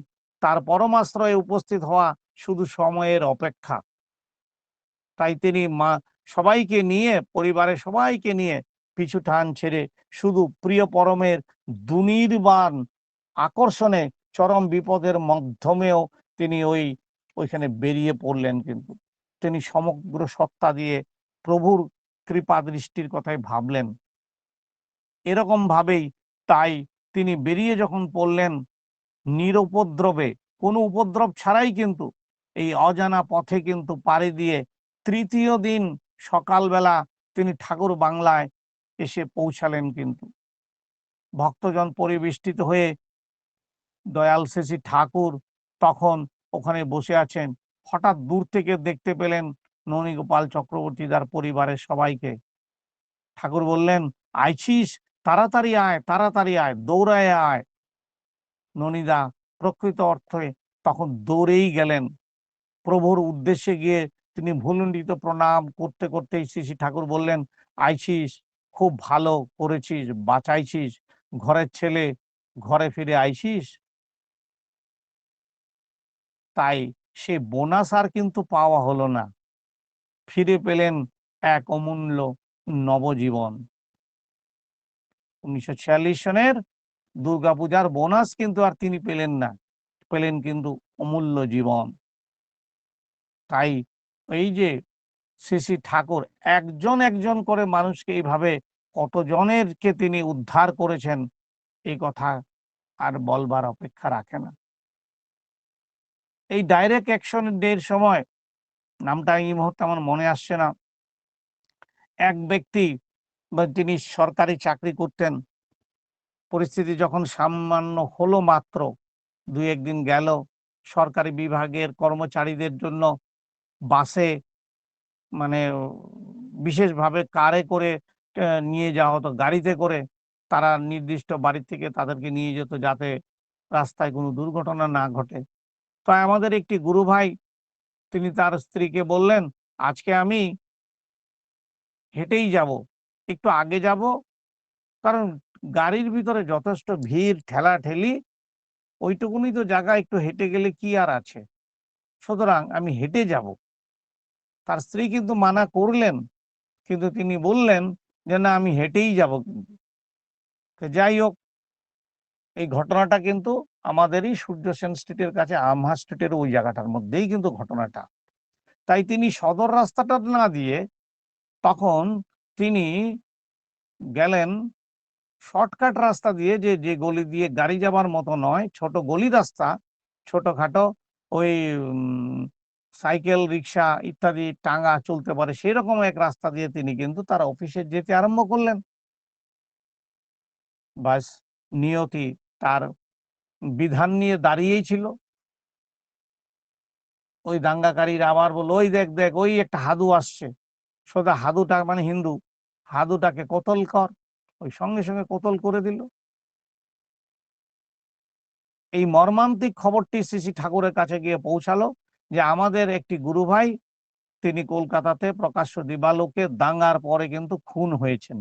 তার পরমাশ্রয়ে উপস্থিত হওয়া শুধু সময়ের অপেক্ষা। তাই তিনি সবাইকে নিয়ে, পরিবারের সবাইকে নিয়ে পিছু টান ছেড়ে শুধু প্রিয় পরমের দুনির্বাণ আকর্ষণে চরম বিপদের মাধ্যমেও তিনি ওইখানে বেরিয়ে পড়লেন কিন্তু। তিনি সমগ্র সত্তা দিয়ে প্রভুর কৃপা দৃষ্টির কথাই ভাবলেন। এরকম ভাবেই তাই তিনি বেরিয়ে যখন পড়লেন নিরুপদ্রবে, কোনো উপদ্রব ছাড়াই কিন্তু এই অজানা পথে কিন্তু পাড়ি দিয়ে তৃতীয় দিন সকালবেলা তিনি ঠাকুর বাংলায় এসে পৌঁছালেন কিন্তু। ভক্তজন পরিবেষ্টিত হয়ে দয়াল শ্রী ঠাকুর তখন ওখানে বসে আছেন। হঠাৎ দূর থেকে দেখতে পেলেন ননীগোপাল চক্রবর্তী তার পরিবারের সবাইকে। ঠাকুর বললেন, আইছিস? তাড়াতাড়ি আয়, তাড়াতাড়ি আয়, দৌড়ায় আয়। ননীদা প্রকৃত অর্থে তখন দৌড়েই গেলেন। প্রভুর উদ্দেশ্যে গিয়ে তিনি ভূলুণ্ঠিত প্রণাম করতে করতেই শ্রী শ্রী ঠাকুর বললেন, আইছিস, খুব ভালো করেছিস, বাঁচাইছিস। ঘরের ছেলে ঘরে ফিরে আইসিস। তাই সে বোনাস আর কিন্তু পাওয়া হলো না, ফিরে পেলেন এক অমূল্য নবজীবন। 1946 সনের দুর্গাপূজার বোনাস কিন্তু আর তিনি পেলেন না, পেলেন কিন্তু অমূল্য জীবন। তাই এই যে শ্রী শ্রী ঠাকুর একজন একজন করে মানুষকে এইভাবে কতজনেরকে তিনি উদ্ধার করেছেন, এই কথা আর বলবার অপেক্ষা রাখে না। এই ডাইরেক্ট অ্যাকশন ডের সময়, নামটা এই মুহূর্তে আমার মনে আসছে না, এক ব্যক্তি তিনি সরকারি চাকরি করতেন। পরিস্থিতি যখন সামান্য হলো, মাত্র ২-১ দিন গেল, সরকারি বিভাগের কর্মচারীদের জন্য বাসে মানে বিশেষভাবে কারে করে নিয়ে যাওয়া হতো, গাড়িতে করে তারা নির্দিষ্ট বাড়ি থেকে তাদেরকে নিয়ে যেত যাতে রাস্তায় কোনো দুর্ঘটনা না ঘটে। তাই আমাদের একটি গুরু ভাই, তিনি তার স্ত্রীকে বললেন, আজকে আমি হেঁটেই যাব, একটু আগে যাব, কারণ গাড়ির ভিতরে যথেষ্ট ভিড় ঠেলাঠেলি, ওইটুকুনি তো জায়গা, একটু হেঁটে গেলে কি আর আছে, সুতরাং আমি হেঁটে যাব। তার স্ত্রী কিন্তু মানা করলেন, কিন্তু তিনি বললেন যে না, আমি হেঁটেই যাব। কিন্তু যাই হোক, এই ঘটনাটা কিন্তু আমাদেরই সূর্য সেন স্ট্রিটের কাছে, আমহা স্ট্রিটের ওই জায়গাটার মধ্যেই কিন্তু ঘটনাটা। তাই তিনি সদর রাস্তাটা না দিয়ে তখন তিনি গেলেন শর্টকাট রাস্তা দিয়ে, যে যে গলি দিয়ে গাড়ি যাবার মতো নয়, ছোট গলি রাস্তা, ছোটখাটো ওই সাইকেল রিক্সা ইত্যাদি টাঙ্গা চলতে পারে সেরকম এক রাস্তা দিয়ে তিনি কিন্তু তার অফিসে যেতে আরম্ভ করলেন। বাস, নিয়তি তার বিধান নিয়ে দাঁড়িয়েই ছিল। ওই দাঙ্গাকারীরা আবার বলল, ওই দেখ দেখ, ওই একটা হাদু আসছে, সোজা হাদুটা মানে হিন্দু, হাদুটাকে কতল কর। ওই সঙ্গে সঙ্গে কতল করে দিল। এই মর্মান্তিক খবরটি শ্রী শ্রী ঠাকুরের কাছে গিয়ে পৌঁছালো যে আমাদের একটি গুরু ভাই, তিনি কলকাতাতে প্রকাশ্য দিবালোকে দাঙ্গার পরে কিন্তু খুন হয়েছেন।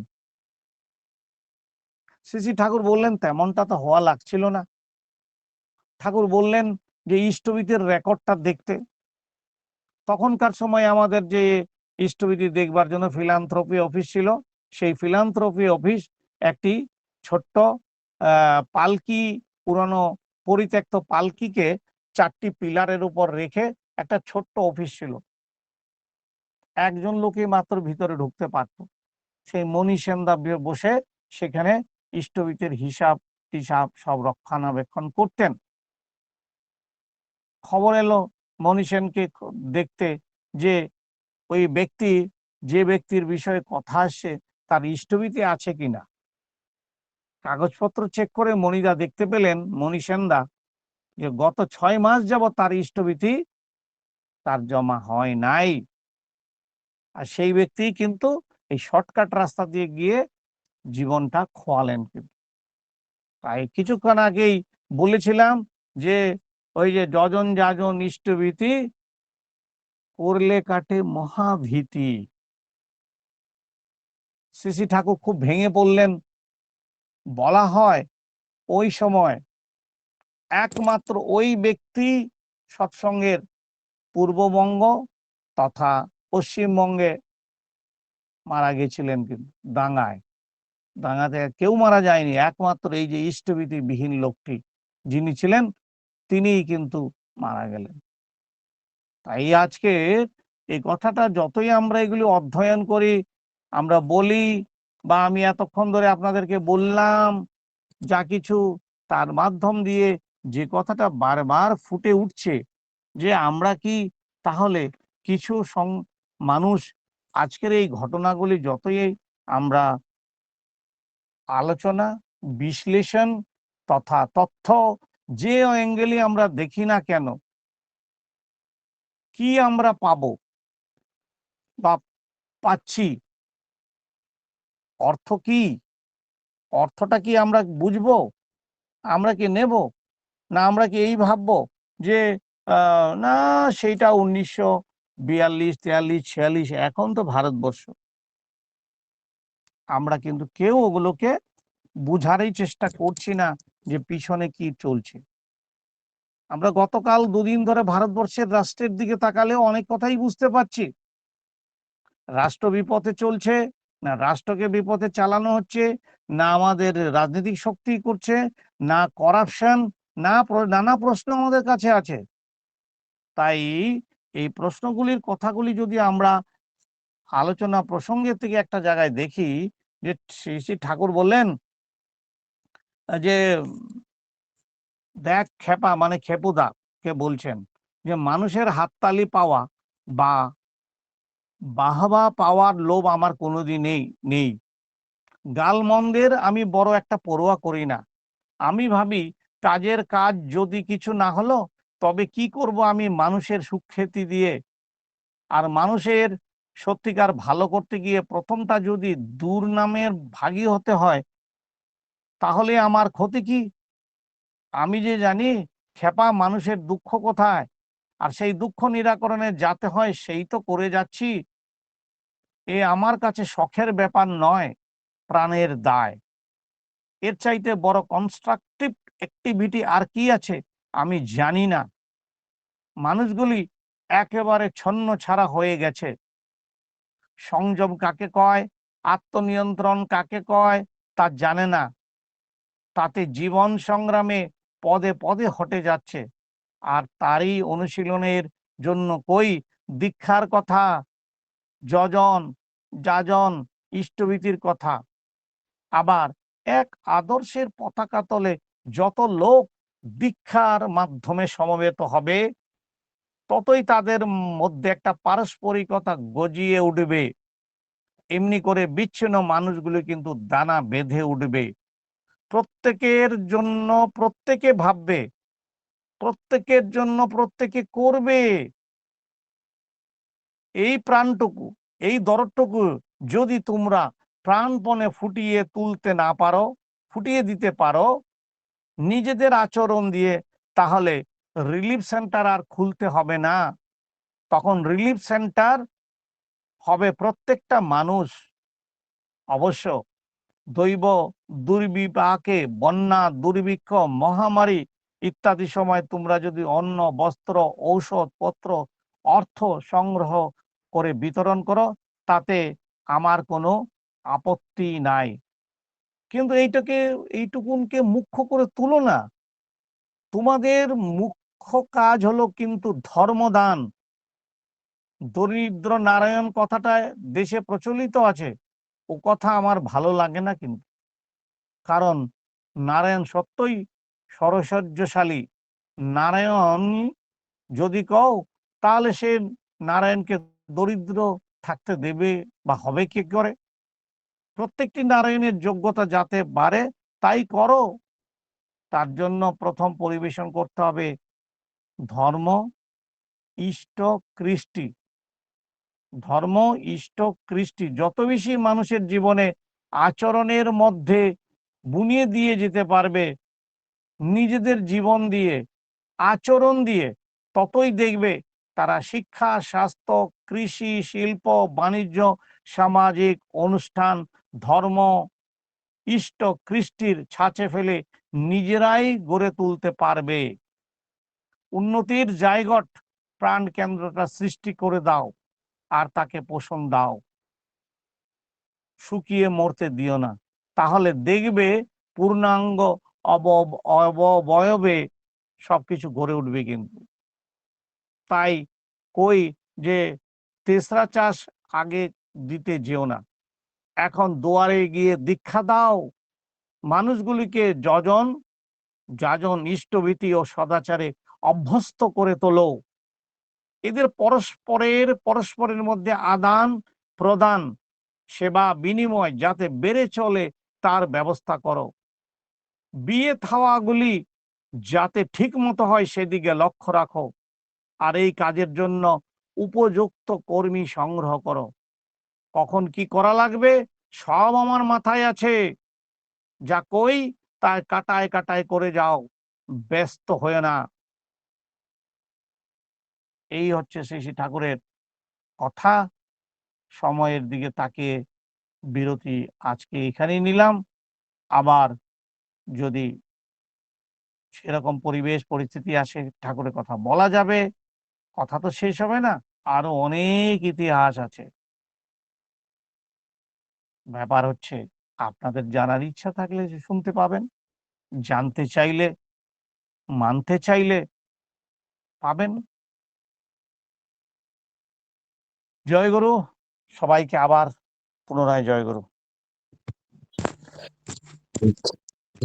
শ্রী শ্রী ঠাকুর বললেন, তেমনটা তো হওয়া লাগছিল না। ঠাকুর বললেন যে ইষ্টবিদের রেকর্ডটা দেখতে। তখনকার সময় আমাদের যে ইষ্টবিধি দেখবার জন্য ফিলান্থ্রপি অফিস ছিল, সেই ফিলান্থ্রপি অফিস একটি ছোট্ট পালকি, পুরনো পরিত্যক্ত পালকিকে 4টি পিলারের উপর রেখে একটা ছোট্ট অফিস ছিল। একজন লোকই মাত্র ভিতরে ঢুকতে পারত। সেই মণিসেনদা বসে সেখানে ইষ্টবিতের হিসাব টিসাব সব রক্ষণাবেক্ষণ করতেন। খবর এলো মণিসেনকে দেখতে যে ওই ব্যক্তি, যে ব্যক্তির বিষয়ে কথা আসছে, তার ইষ্টবিতি আছে কিনা। কাগজপত্র চেক করে মণিদা দেখতে পেলেন, মণিসেনদা, যে গত 6 মাস যাবৎ তার ইষ্টবিতি তার জমা হয় নাই। আর সেই ব্যক্তি কিন্তু এই শর্টকাট রাস্তা দিয়ে গিয়ে জীবনটা খোয়ালেন। কিন্তু তাই কিছুক্ষণ আগেই বলেছিলাম যে ওই যে যজন যাজন ইষ্টবিতি করলে কাটে মহাভীতি। শ্রী শ্রী ঠাকুর খুব ভেঙে পড়লেন। বলা হয় ওই সময় একমাত্র ওই ব্যক্তি সৎসঙ্গের পূর্ববঙ্গ তথা পশ্চিমবঙ্গে মারা গেছিলেন, কিন্তু দাঙ্গায়, দাঙ্গাতে কেউ মারা যায়নি, একমাত্র এই যে ইষ্টবিধি বিহীন লোকটি যিনি ছিলেন, তিনিই কিন্তু মারা গেলেন। তাই আজকে এই কথাটা যতই আমরা এগুলি অধ্যয়ন করি, আমরা বলি, বা আমি এতক্ষণ ধরে আপনাদেরকে বললাম যা কিছু, তার মাধ্যম দিয়ে যে কথাটা বারবার ফুটে উঠছে, যে আমরা কি তাহলে কিছু মানুষ আজকের এই ঘটনাগুলি যতই আমরা আলোচনা, বিশ্লেষণ তথা তথ্য যে অ্যাঙ্গেলে আমরা দেখি না কেন, কি আমরা পাবো বা পাচ্ছি, অর্থ কি, অর্থটা কি আমরা বুঝবো, আমরা কি নেব, না আমরা কি এই ভাববো যে না সেইটা 1942, 43, 46, এখন তো ভারতবর্ষ। আমরা কিন্তু কেউ ওগুলোকে বুঝারই চেষ্টা করছি না যে পিছনে কি চলছে। আমরা গতকাল দুদিন ধরে ভারতবর্ষের রাষ্ট্রের দিকে তাকালেও অনেক কথাই বুঝতে পারছি। রাষ্ট্র বিপথে চলছে, না রাষ্ট্রকে বিপথে চালানো হচ্ছে, না আমাদের রাজনৈতিক শক্তি করছে, না করাপশন, নানা প্রশ্ন আমাদের কাছে আছে। তাই এই প্রশ্নগুলির কথাগুলি যদি আমরা আলোচনা প্রসঙ্গের থেকে একটা জায়গায় দেখি, যে শ্রী শ্রী ঠাকুর বললেন যে দেখ খেপা, মানে খেপুদা কে বলছেন যে মানুষের হাততালি পাওয়া বা বাহবা পাওয়ার লোভ আমার কোনোদিনই নেই। গালমন্দের আমি বড় একটা পরোয়া করি না। আমি ভাবি কাজের কাজ যদি কিছু না হলো তবে কি করব আমি মানুষের সুখ্যাতি দিয়ে। আর মানুষের সত্যিকার ভালো করতে গিয়ে প্রথমটা যদি দুর্নামের ভাগী হতে হয় তাহলে আমার ক্ষতি কি? আমি যে জানি খেপা মানুষের দুঃখ কোথায়, আর সেই দুঃখ নিরাকরণে যাতে হয় সেই তো করে যাচ্ছি। এ আমার কাছে শখের ব্যাপার নয়, প্রাণের দায়। এর চাইতে বড় কনস্ট্রাকটিভ অ্যাক্টিভিটি আর কি আছে আমি জানি না। মানুষগুলি একেবারে ছন্নছাড়া হয়ে গেছে। সংযম কাকে কয়, আত্মনিয়ন্ত্রণ কাকে কয় তা জানে না। তাতে জীবন সংগ্রামে পদে পদে হটে যাচ্ছে। আর তারই অনুশীলনের জন্য কই দীক্ষার কথা, যজন যাজন, ইষ্টভীতির কথা। আবার এক আদর্শের পতাকা তলে যত লোক দীক্ষার মাধ্যমে সমবেত হবে ততই তাদের মধ্যে একটা পারস্পরিকতা গজিয়ে উঠবে। এমনি করে বিচ্ছিন্ন মানুষগুলো কিন্তু দানা বেঁধে উঠবে। প্রত্যেকের জন্য প্রত্যেকে ভাববে, প্রত্যেকের জন্য প্রত্যেকে করবে। এই প্রাণটুকু, এই দরদটুকু যদি তোমরা প্রাণপণে ফুটিয়ে তুলতে না পারো, ফুটিয়ে দিতে পারো নিজেদের আচরণ দিয়ে, তাহলে রিলিফ সেন্টার আর খুলতে হবে না। তখন রিলিফ সেন্টার হবে প্রত্যেকটা মানুষ। অবশ্য দৈব দুর্বিপাকে, বন্যা, দুর্ভিক্ষ, মহামারী ইত্যাদি সময় তোমরা যদি অন্ন, বস্ত্র, ঔষধপত্র, অর্থ সংগ্রহ করে বিতরণ করো তাতে আমার কোনো আপত্তি নাই। কিন্তু এইটুকুনকে মুখ্য করে তুলো না। তোমাদের মুখ্য কাজ হলো কিন্তু ধর্মদান। দরিদ্র নারায়ণ কথাটা দেশে প্রচলিত আছে, ও কথা আমার ভালো লাগে না কিন্তু। কারণ নারায়ণ সত্যই সরসহ্যশালী। নারায়ণ যদি কও তাহলে সে নারায়ণকে দরিদ্র থাকতে দেবে বা হবে কি করে? প্রত্যেকটি নারায়ণের যোগ্যতা যাতে বাড়ে তাই করো। তার জন্য প্রথম পরিবেশন করতে হবে ধর্ম, ইষ্ট, কৃষ্টি। ধর্ম, ইষ্ট, কৃষ্টি যত বেশি মানুষের জীবনে আচরণের মধ্যে বুনিয়ে দিয়ে যেতে পারবে নিজেদের জীবন দিয়ে, আচরণ দিয়ে, ততই দেখবে তারা শিক্ষা, স্বাস্থ্য, কৃষি, শিল্প, বাণিজ্য, সামাজিক অনুষ্ঠান, ধর্ম, ইষ্ট, কৃষ্টির ছাঁচে ফেলে নিজেরাই গড়ে তুলতে পারবে। উন্নতির জায়গট প্রাণ কেন্দ্রটা সৃষ্টি করে দাও আর তাকে পোষণ দাও। শুকিয়ে মরতে দিও না, তাহলে দেখবে পূর্ণাঙ্গ অবয়বে সবকিছু গড়ে উঠবে। কিন্তু তাই কই যে তেসরা চাষ আগে দিতে যেও না, এখন দুয়ারে গিয়ে দীক্ষা দাও। মানুষগুলিকে যজন যাজন, ইষ্টভীতি ও সদাচারে অভ্যস্ত করে তোলো। এদের পরস্পরের মধ্যে আদান প্রদান, সেবা বিনিময় যাতে বেড়ে চলে তার ব্যবস্থা করো। বিয়ে থাওয়াগুলি যাতে ঠিক মতো হয় সেদিকে লক্ষ্য রাখো। আর এই কাজের জন্য উপযুক্ত কর্মী সংগ্রহ করো। কখন কি করা লাগবে সব আমার মাথায় আছে। যা কই তাই কাটায় কাটায় করে যাও, ব্যস্ত হয়ে না। এই হচ্ছে শ্রী শ্রী ঠাকুরের কথা। সময়ের দিকে তাকিয়ে বিরতি আজকে এখানেই নিলাম। আবার যদি সেরকম পরিবেশ পরিস্থিতি আসে ঠাকুরের কথা বলা যাবে, কথা তো শেষ হবে না। আরো অনেক ইতিহাস আছে। ব্যাপার হচ্ছে আপনাদের জানার ইচ্ছা থাকলে শুনতে পাবেন, জানতে চাইলে, মানতে চাইলে পাবেন। জয়গুরু, সবাইকে আবার পুনরায় জয়গুরু।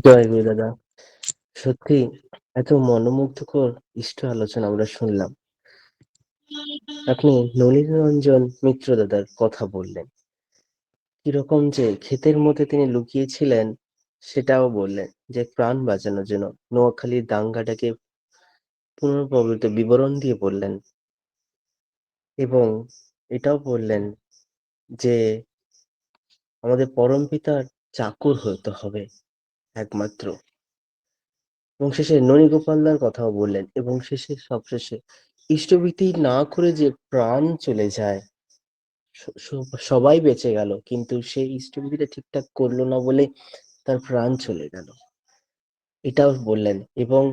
জয় গুরু দাদা। সত্যি এত মনোমুগ্ধকর ইষ্ট আলোচনা আমরা শুনলাম। আপনি নলিনীরঞ্জন মিত্র দাদার কথা বললেন, কিরকম যে ক্ষেতের মধ্যে তিনি লুকিয়েছিলেন সেটাও বললেন, যে প্রাণ বাঁচানোর জন্য নোয়াখালীর দাঙ্গাটাকে পুনর্বর্তিত বিবরণ দিয়ে বললেন, এবং এটাও বললেন যে আমাদের পরমপিতার চাকর হতে হবে একমাত্র, এবং শেষে ননীগোপালদার কথাও বললেন, এবং সবশেষে ইষ্টভীতি না করে যে প্রাণ চলে যায়, সবাই বেঁচে গেল কিন্তু সেই ইষ্টভীতিটা ঠিকঠাক করলো না বলে তার প্রাণ চলে গেল, এটাও বললেন। এবং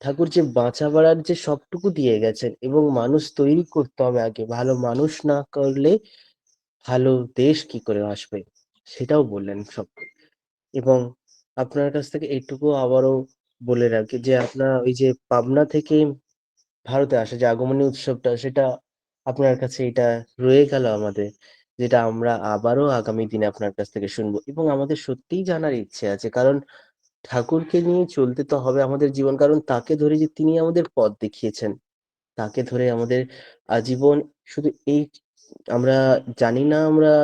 ঠাকুর যে বাঁচা বাড়ার যে সবটুকু দিয়ে গেছেন, এবং মানুষ তৈরি করতে হবে আগে, ভালো মানুষ না করলে ভালো দেশ কি করে আসবে সেটাও বললেন সব। এবং আপনার কাছ থেকে এইটুকু আবারও বলে রাখি যে আপনার ওই যে পাবনা থেকে ভারতে আসা যে আগমনী উৎসবটা, সেটা আপনার কাছে এটা রয়ে গেল আমাদের, যেটা আমরা আবারও আগামী দিনে আপনার কাছ থেকে শুনবো। এবং আমাদের সত্যিই জানার ইচ্ছে আছে, কারণ ঠাকুরকে নিয়ে চলতে তো হবে আমাদের জীবন, কারণ তাকে ধরে যে তিনি আমাদের পথ দেখিয়েছেন, তাকে ধরে আমাদের আজীবন শুধু এই আমরা জানি না আমরা,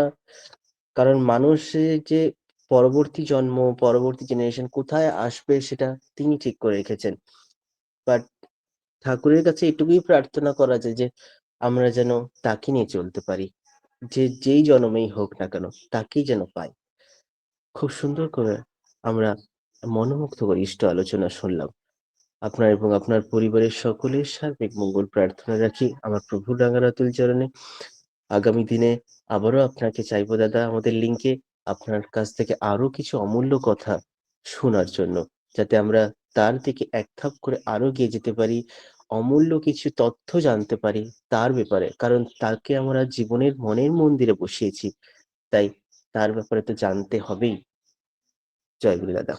কারণ মানুষের যে পরবর্তী জন্ম, পরবর্তী জেনারেশন কোথায় আসবে সেটা তিনি ঠিক করে রেখেছেন। বাট ঠাকুরের কাছে এটুকুই প্রার্থনা করা যায় যে আমরা যেন তাকে নিয়ে চলতে পারি, যে যেই জন্মেই হোক না কেন তাকেই যেন পাই। খুব সুন্দর করে আমরা মনোমুগ্ধকর ইষ্ট আলোচনা শুনলাম। আপনার এবং আপনার পরিবারের সকলের সার্বিক মঙ্গল প্রার্থনা রাখি আমার প্রভুর রাঙারাতুল চরণে। আগামী দিনে আবারও আপনাকে চাইবো দাদা আমাদের লিঙ্কে, আপনার কাছ থেকে আরো কিছু অমূল্য কথা শোনার জন্য, যাতে আমরা তার দিকে এক ধাপ করে আরো এগিয়ে যেতে পারি, অমূল্য কিছু তথ্য জানতে পারি তার ব্যাপারে, কারণ তাকে আমরা জীবনের মনের মন্দিরে বসিয়েছি, তাই তার ব্যাপারে তো জানতে হবেই। জয় গুরু দাদা।